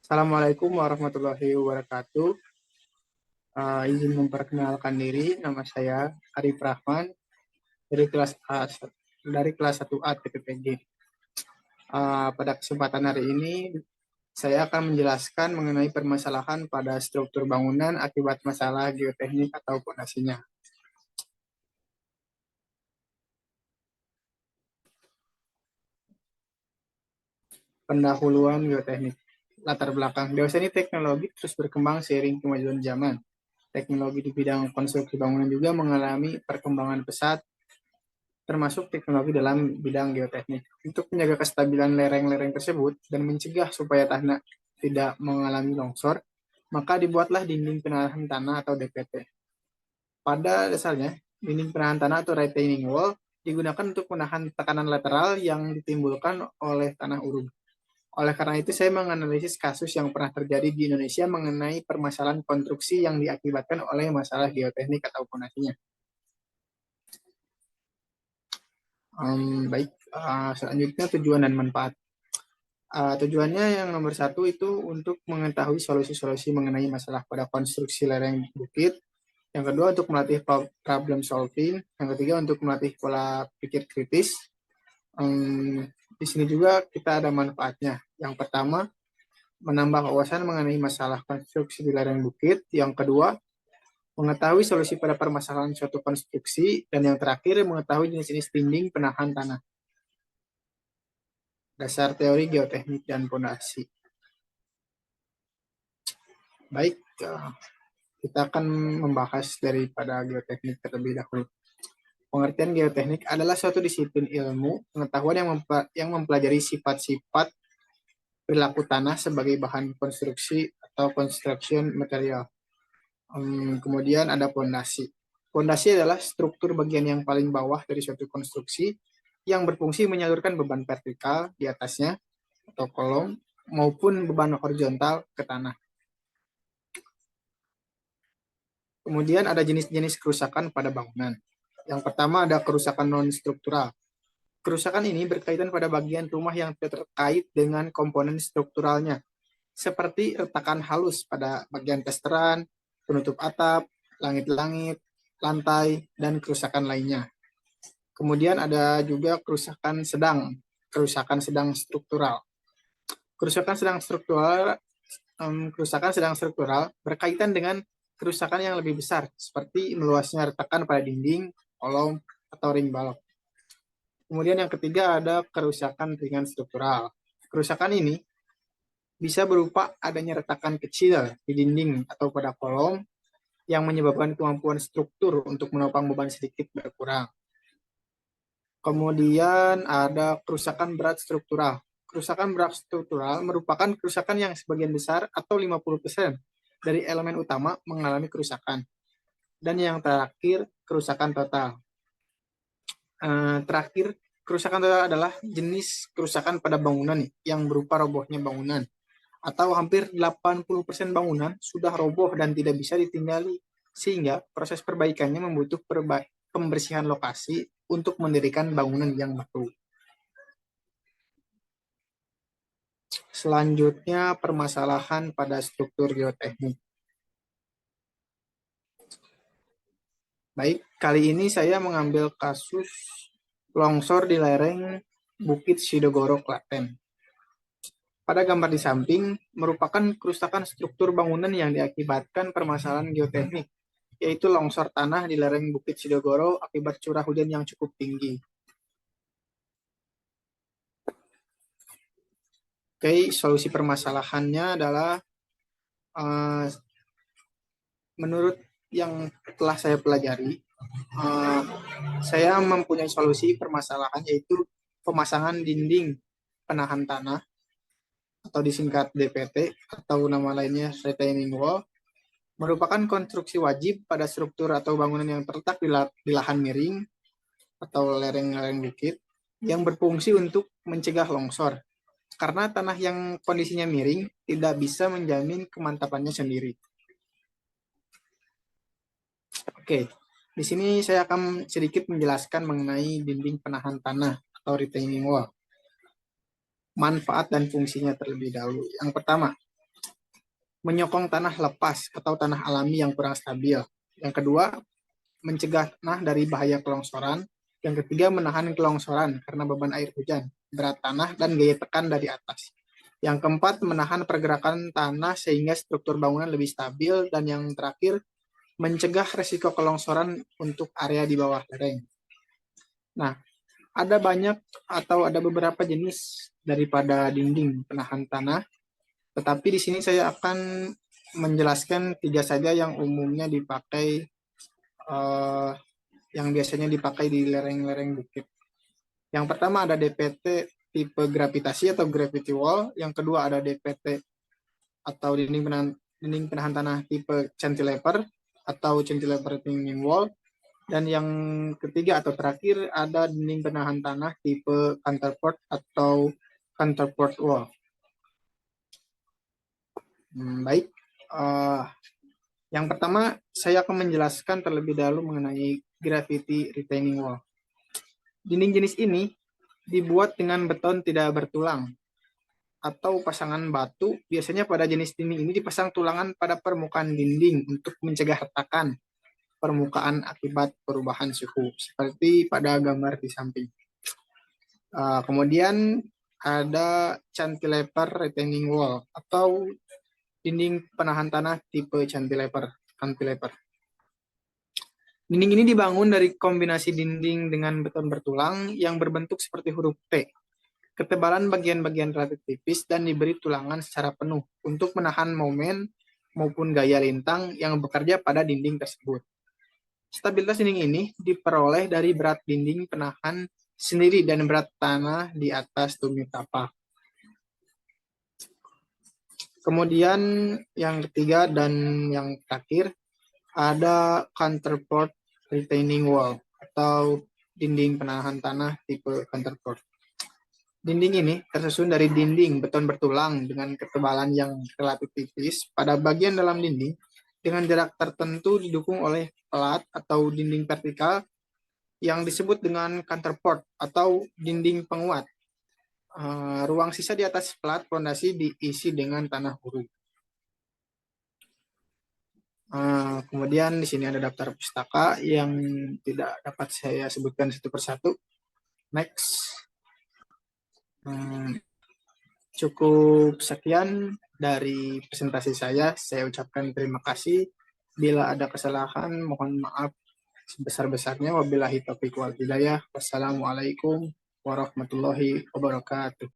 Assalamualaikum warahmatullahi wabarakatuh. Izin memperkenalkan diri, nama saya Arif Rahman dari kelas 1A TPPG. Pada kesempatan hari ini, saya akan menjelaskan mengenai permasalahan pada struktur bangunan akibat masalah geoteknik atau fondasinya. Pendahuluan geoteknik. Latar belakang. Dewasa ini teknologi terus berkembang seiring kemajuan zaman. Teknologi di bidang konstruksi bangunan juga mengalami perkembangan pesat, termasuk teknologi dalam bidang geoteknik. Untuk menjaga kestabilan lereng-lereng tersebut dan mencegah supaya tanah tidak mengalami longsor, maka dibuatlah dinding penahan tanah atau DPT. Pada dasarnya, dinding penahan tanah atau retaining wall digunakan untuk menahan tekanan lateral yang ditimbulkan oleh tanah uruk. Oleh karena itu, saya menganalisis kasus yang pernah terjadi di Indonesia mengenai permasalahan konstruksi yang diakibatkan oleh masalah geoteknik atau fondasinya. Baik, selanjutnya tujuan dan manfaat. Tujuannya yang nomor satu itu untuk mengetahui solusi-solusi mengenai masalah pada konstruksi lereng bukit. Yang kedua untuk melatih problem solving. Yang ketiga untuk melatih pola pikir kritis. Di sini juga kita ada manfaatnya. Yang pertama, menambah wawasan mengenai masalah konstruksi di lereng bukit. Yang kedua, mengetahui solusi pada permasalahan suatu konstruksi. Dan yang terakhir, mengetahui jenis-jenis dinding penahan tanah. Dasar teori geoteknik dan fondasi. Baik, kita akan membahas daripada geoteknik terlebih dahulu. Pengertian geoteknik adalah suatu disiplin ilmu pengetahuan yang mempelajari sifat-sifat perilaku tanah sebagai bahan konstruksi atau construction material. Kemudian ada fondasi. Fondasi adalah struktur bagian yang paling bawah dari suatu konstruksi yang berfungsi menyalurkan beban vertikal di atasnya atau kolom maupun beban horizontal ke tanah. Kemudian ada jenis-jenis kerusakan pada bangunan. Yang pertama ada kerusakan non-struktural. Kerusakan ini berkaitan pada bagian rumah yang terkait dengan komponen strukturalnya, seperti retakan halus pada bagian testeran, penutup atap, langit-langit, lantai, dan kerusakan lainnya. Kemudian ada juga kerusakan sedang struktural. Kerusakan sedang struktural berkaitan dengan kerusakan yang lebih besar, seperti meluasnya retakan pada dinding, kolom, atau ring balok. Kemudian yang ketiga ada kerusakan ringan struktural. Kerusakan ini bisa berupa adanya retakan kecil di dinding atau pada kolom yang menyebabkan kemampuan struktur untuk menopang beban sedikit berkurang. Kemudian ada kerusakan berat struktural. Kerusakan berat struktural merupakan kerusakan yang sebagian besar atau 50% dari elemen utama mengalami kerusakan. Dan yang terakhir, kerusakan total. Terakhir, kerusakan total adalah jenis kerusakan pada bangunan yang berupa robohnya bangunan. Atau hampir 80% bangunan sudah roboh dan tidak bisa ditinggali, sehingga proses perbaikannya membutuhkan pembersihan lokasi untuk mendirikan bangunan yang baru. Selanjutnya, permasalahan pada struktur geoteknik. Baik, kali ini saya mengambil kasus longsor di lereng Bukit Sidogoro, Klaten. Pada gambar di samping, merupakan kerusakan struktur bangunan yang diakibatkan permasalahan geoteknik, yaitu longsor tanah di lereng Bukit Sidogoro akibat curah hujan yang cukup tinggi. Oke, solusi permasalahannya adalah menurut yang telah saya pelajari, saya mempunyai solusi permasalahan yaitu pemasangan dinding penahan tanah atau disingkat DPT atau nama lainnya retaining wall merupakan konstruksi wajib pada struktur atau bangunan yang terletak di lahan miring atau lereng-lereng bukit yang berfungsi untuk mencegah longsor. Karena tanah yang kondisinya miring tidak bisa menjamin kemantapannya sendiri. Oke, di sini saya akan sedikit menjelaskan mengenai dinding penahan tanah atau retaining wall. Manfaat dan fungsinya terlebih dahulu. Yang pertama, menyokong tanah lepas atau tanah alami yang kurang stabil. Yang kedua, mencegah tanah dari bahaya kelongsoran. Yang ketiga, menahan kelongsoran karena beban air hujan, berat tanah, dan gaya tekan dari atas. Yang keempat, menahan pergerakan tanah sehingga struktur bangunan lebih stabil. Dan yang terakhir, mencegah resiko kelongsoran untuk area di bawah lereng. Nah, ada banyak atau ada beberapa jenis daripada dinding penahan tanah, tetapi di sini saya akan menjelaskan tiga saja yang umumnya dipakai, yang biasanya dipakai di lereng-lereng bukit. Yang pertama ada DPT tipe gravitasi atau gravity wall. Yang kedua ada DPT atau dinding penahan tanah tipe cantilever atau cantilever retaining wall. Dan yang ketiga atau terakhir ada dinding penahan tanah tipe counterport atau counterport wall. Baik, yang pertama saya akan menjelaskan terlebih dahulu mengenai gravity retaining wall. Dinding jenis ini dibuat dengan beton tidak bertulang atau pasangan batu. Biasanya pada jenis dinding ini dipasang tulangan pada permukaan dinding untuk mencegah retakan permukaan akibat perubahan suhu, seperti pada gambar di samping. Kemudian ada cantilever retaining wall atau dinding penahan tanah tipe cantilever. Dinding ini dibangun dari kombinasi dinding dengan beton bertulang yang berbentuk seperti huruf T. Ketebalan bagian-bagian relatif tipis dan diberi tulangan secara penuh untuk menahan momen maupun gaya lintang yang bekerja pada dinding tersebut. Stabilitas dinding ini diperoleh dari berat dinding penahan sendiri dan berat tanah di atas tumit tapak. Kemudian yang ketiga dan yang terakhir ada counterport retaining wall atau dinding penahan tanah tipe counterport. Dinding ini tersusun dari dinding beton bertulang dengan ketebalan yang relatif tipis pada bagian dalam dinding dengan jarak tertentu didukung oleh pelat atau dinding vertikal yang disebut dengan counterport atau dinding penguat. Ruang sisa di atas pelat fondasi diisi dengan tanah huruf. Kemudian di sini ada daftar pustaka yang tidak dapat saya sebutkan satu persatu. Next. Cukup sekian dari presentasi saya. Saya ucapkan terima kasih. Bila ada kesalahan, mohon maaf sebesar-besarnya. Wabillahi taufiq wal hidayah. Wassalamualaikum warahmatullahi wabarakatuh.